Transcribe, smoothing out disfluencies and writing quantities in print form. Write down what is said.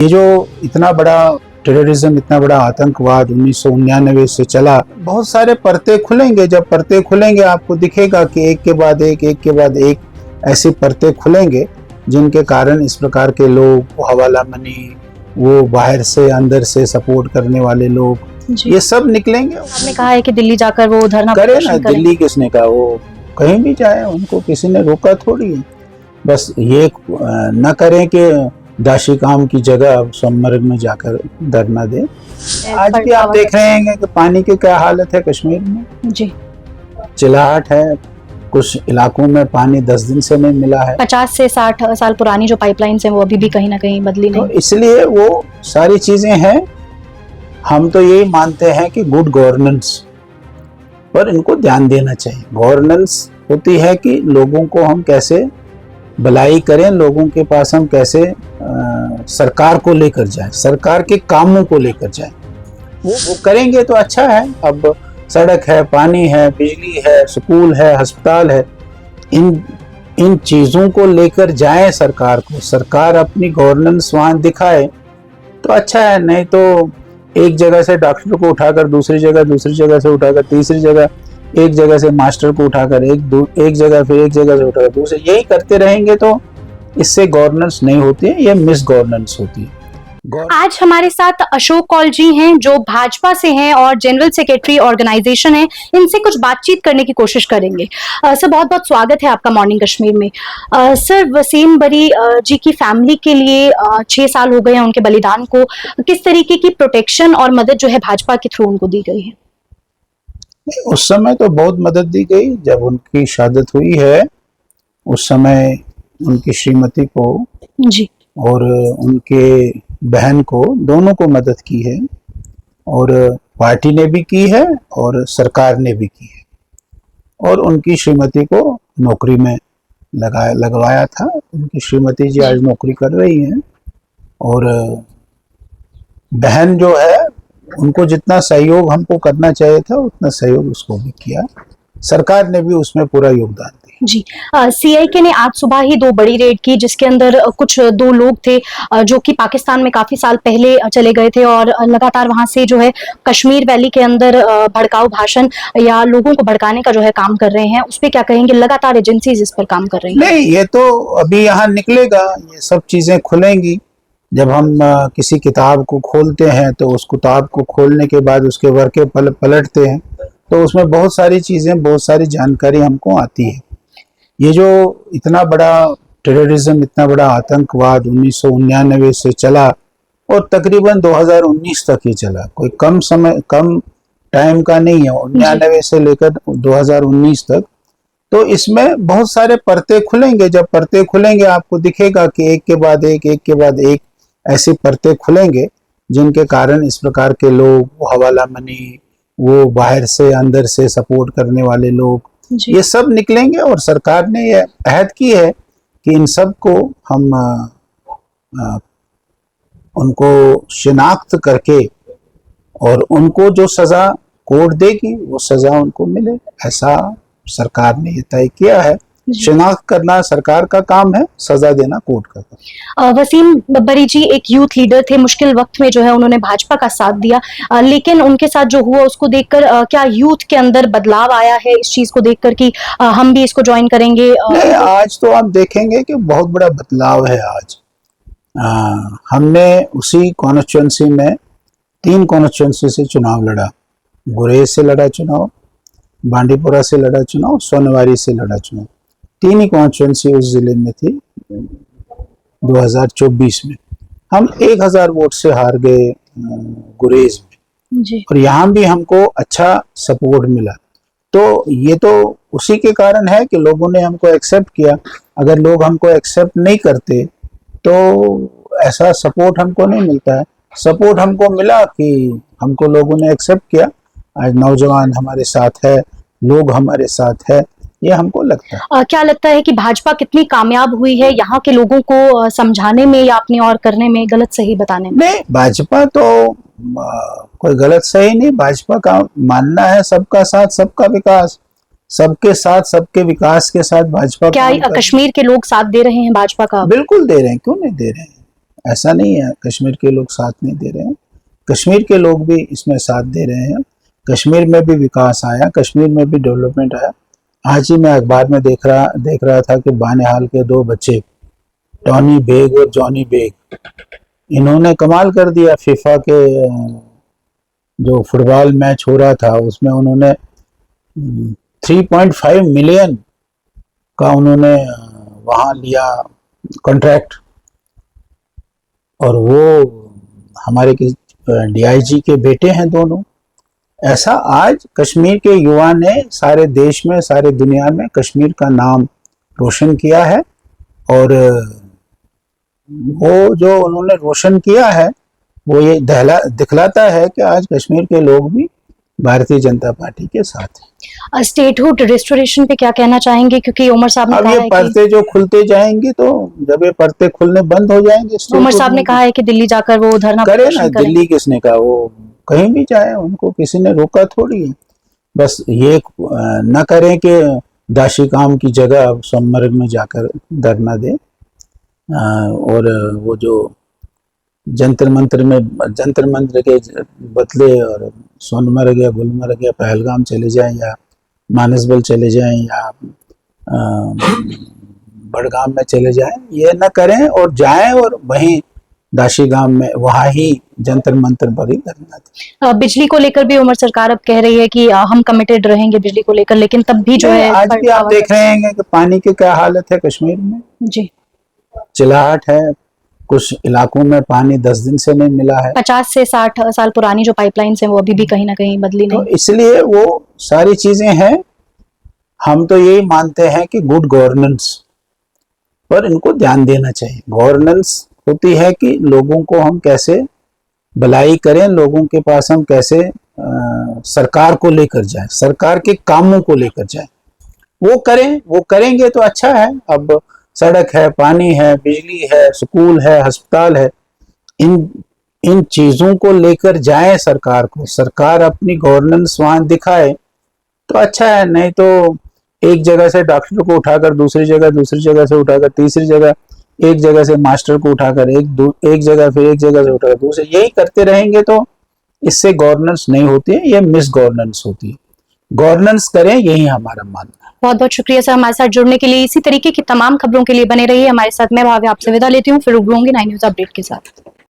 ये जो इतना बड़ा टेररिज्म, इतना बड़ा आतंकवाद 1999 से चला, बहुत सारे परते खुलेंगे। जब परते खुलेंगे आपको दिखेगा कि एक के बाद एक ऐसी परते खुलेंगे जिनके कारण इस प्रकार के लोग, वो हवाला मनी, वो बाहर से अंदर से सपोर्ट करने वाले लोग, ये सब निकलेंगे। आपने कहा है कि दिल्ली जाकर वो धरना करे ना, प्रदर्शन करें। दिल्ली किसने कहा? वो कहीं भी जाए, उनको किसी ने रोका थोड़ी है। बस ये न करें कि दाशी काम की जगह सोनमर्ग में जाकर धरना दे। आज भी आप देख रहे हैं कि पानी की क्या हालत है कश्मीर में। जी, चिल्लाहट है, कुछ इलाकों में पानी 10 दिन से नहीं मिला है। 50 से 60 साल पुरानी जो पाइपलाइंस हैं वो अभी भी कहीं ना कहीं बदली तो नहीं। इसलिए वो सारी चीजें हैं। हम तो यही मानते हैं कि गुड गवर्नेंस पर इनको ध्यान देना चाहिए। गवर्नेंस होती है कि लोगों को हम कैसे भलाई करें, लोगों के पास हम कैसे सरकार को लेकर जाएं, सरकार के कामों को लेकर जाएं। वो करेंगे तो अच्छा है। अब सड़क है, पानी है, बिजली है, स्कूल है, अस्पताल है, इन चीजों को लेकर जाए सरकार को, सरकार अपनी गवर्नेंस वहां दिखाए तो अच्छा है। नहीं तो एक जगह से डॉक्टर को उठाकर दूसरी जगह से उठाकर तीसरी जगह, एक जगह से मास्टर को उठाकर एक जगह, फिर एक जगह से उठाकर दूसरे, यही करते रहेंगे तो इससे गवर्नेंस नहीं होती है, ये मिस गवर्नेंस होती है। आज हमारे साथ अशोक कौल जी हैं जो भाजपा से हैं और जनरल सेक्रेटरी ऑर्गेनाइजेशन है। इनसे कुछ बातचीत करने की कोशिश करेंगे। सर, बहुत बहुत स्वागत है आपका मॉर्निंग कश्मीर में। सर, वसीम बरी जी की फैमिली के लिए 6 साल हो गए हैं उनके बलिदान को। किस तरीके की प्रोटेक्शन और मदद जो है भाजपा के थ्रू उनको दी गई है? उस समय तो बहुत मदद दी गई। जब उनकी शहादत हुई है उस समय उनकी श्रीमती को जी और उनके बहन को, दोनों को मदद की है, और पार्टी ने भी की है और सरकार ने भी की है। और उनकी श्रीमती को नौकरी में लगवाया था। उनकी श्रीमती जी आज नौकरी कर रही हैं, और बहन जो है उनको जितना सहयोग हमको करना चाहिए था उतना सहयोग उसको भी किया। सरकार ने भी उसमें पूरा योगदान दिया। जी, सीआईके ने आज सुबह ही 2 बड़ी रेड की जिसके अंदर कुछ 2 लोग थे जो कि पाकिस्तान में काफी साल पहले चले गए थे और लगातार वहां से जो है कश्मीर वैली के अंदर भड़काऊ भाषण या लोगों को भड़काने का जो है काम कर रहे हैं। उस पर क्या कहेंगे? लगातार एजेंसीज इस पर काम कर रही हैं। नहीं, ये तो अभी यहाँ निकलेगा, ये सब चीजें खुलेंगी। जब हम किसी किताब को खोलते हैं तो उस किताब को खोलने के बाद उसके वर्के पलटते हैं तो उसमें बहुत सारी चीजें, बहुत सारी जानकारी हमको आती है। ये जो इतना बड़ा टेररिज्म, इतना बड़ा आतंकवाद 1999 से चला और तकरीबन 2019 तक ही चला, कोई कम टाइम का नहीं है, 99 से लेकर 2019 तक। तो इसमें बहुत सारे परते खुलेंगे। जब परते खुलेंगे आपको दिखेगा कि एक के बाद एक ऐसी परते खुलेंगे जिनके कारण इस प्रकार के लोग, वो हवाला मनी, वो बाहर से अंदर से सपोर्ट करने वाले लोग, ये सब निकलेंगे। और सरकार ने ये अहद की है कि इन सब को हम उनको शिनाख्त करके और उनको जो सजा कोर्ट देगी वो सजा उनको मिले, ऐसा सरकार ने ये तय किया है। शिनाख्त करना सरकार का काम है, सजा देना कोर्ट का काम। वसीम बरी जी एक यूथ लीडर थे। मुश्किल वक्त में जो है उन्होंने भाजपा का साथ दिया, लेकिन उनके साथ जो हुआ उसको देखकर क्या यूथ के अंदर बदलाव आया है इस चीज को देखकर कि हम भी इसको ज्वाइन करेंगे? नहीं, आज तो आप देखेंगे कि बहुत बड़ा बदलाव है। आज हमने उसी कॉन्स्टिट्यूंसी में 3 कॉन्स्टिट्यूंसी से चुनाव लड़ा। गुरेज से लड़ा चुनाव, बांडीपुरा से लड़ा चुनाव, सोनवारी से लड़ा चुनाव। 3 ही कॉन्स्टिट्यूंसी उस जिले में थी। 2024 में हम 1000 वोट से हार गए गुरेज में जी। और यहाँ भी हमको अच्छा सपोर्ट मिला। तो ये तो उसी के कारण है कि लोगों ने हमको एक्सेप्ट किया। अगर लोग हमको एक्सेप्ट नहीं करते तो ऐसा सपोर्ट हमको नहीं मिलता है। सपोर्ट हमको मिला कि हमको लोगों ने एक्सेप्ट किया। आज नौजवान हमारे साथ है, लोग हमारे साथ है, ये हमको लगता है। क्या लगता है कि भाजपा कितनी कामयाब हुई है यहाँ के लोगों को समझाने में या अपनी और करने में, गलत सही बताने में? नहीं, भाजपा तो कोई गलत सही नहीं। भाजपा का मानना है सबका साथ सबका विकास, सबके साथ सबके विकास के साथ भाजपा। क्या कश्मीर के लोग साथ दे रहे हैं भाजपा का? बिल्कुल दे रहे हैं, क्यों नहीं दे रहे हैं। ऐसा नहीं है कश्मीर के लोग साथ नहीं दे रहे हैं, कश्मीर के लोग भी इसमें साथ दे रहे हैं। कश्मीर में भी विकास आया, कश्मीर में भी डेवलपमेंट आया। आज ही मैं अखबार में देख रहा था कि बानेहाल के 2 बच्चे टॉनी बेग और जॉनी बेग, इन्होंने कमाल कर दिया। फीफा के जो फुटबॉल मैच हो रहा था उसमें उन्होंने 3.5 मिलियन का उन्होंने वहाँ लिया कॉन्ट्रैक्ट, और वो हमारे डीआईजी के बेटे हैं दोनों। ऐसा आज कश्मीर के युवा ने सारे देश में, सारे दुनिया में कश्मीर का नाम रोशन किया है। और वो जो उन्होंने रोशन किया है वो ये दिखलाता है कि आज कश्मीर के लोग भी भारतीय जनता पार्टी के साथ हैं। स्टेटहुड रिस्टोरेशन पे क्या कहना चाहेंगे, क्योंकि उमर साहब ने अब कहा ये है परते जो खुलते जाएंगे, तो जब ये परते खुलने बंद हो जाएंगे, उमर साहब ने कहा है कि दिल्ली जाकर वो धरना करे ना। प्रदर्शन करें। दिल्ली किसने कहा, वो कहीं भी जाए, उनको किसी ने रोका थोड़ी है। बस ये न करें कि दाशी काम की जगह सोनमर्ग में जाकर धरना दे, और वो जो जंतर मंत्र के बदले और सोनमर्ग या गुलमर्ग या पहलगाम चले जाएं, या मानसबल चले जाएं, या बड़गाम में चले जाएं, ये न करें और जाएं और वहीं दाशी गांव में वहां ही जंतर मंतर पर ही धरना दें। बिजली को लेकर भी उमर सरकार अब कह रही है कि हम कमिटेड रहेंगे बिजली को लेकर, लेकिन तब भी जो है आज भी आप देख रहे हैं कि पानी की क्या हालत है कश्मीर में जी, चिल्लाहट है। कुछ इलाकों में पानी 10 दिन से नहीं मिला है। 50 से 60 साल पुरानी जो पाइपलाइंस है वो अभी भी कहीं ना कहीं बदली नहीं। तो इसलिए वो सारी चीजें हैं। हम तो यही मानते हैं कि गुड गवर्नेंस पर इनको ध्यान देना चाहिए। गवर्नेंस होती है कि लोगों को हम कैसे भलाई करें, लोगों के पास हम कैसे सरकार को लेकर जाएं, सरकार के कामों को लेकर जाएं, वो करें। वो करेंगे तो अच्छा है। अब सड़क है, पानी है, बिजली है, स्कूल है, अस्पताल है, इन चीजों को लेकर जाए सरकार को, सरकार अपनी गवर्नेंस वहां दिखाए तो अच्छा है। नहीं तो एक जगह से डॉक्टर को उठाकर दूसरी जगह से उठाकर तीसरी जगह, एक जगह से मास्टर को उठाकर एक जगह, फिर एक जगह से उठाकर दूसरे, यही करते रहेंगे तो इससे गवर्नेंस नहीं होती है, ये मिस गवर्नेंस होती है। गवर्नेंस करें, यही हमारा मानना है। बहुत बहुत शुक्रिया सर हमारे साथ जुड़ने के लिए। इसी तरीके की तमाम खबरों के लिए बने रहिए हमारे साथ। मैं भाभी आपसे विदा लेती हूँ, फिर रूबरू होंगी 9 न्यूज अपडेट के साथ।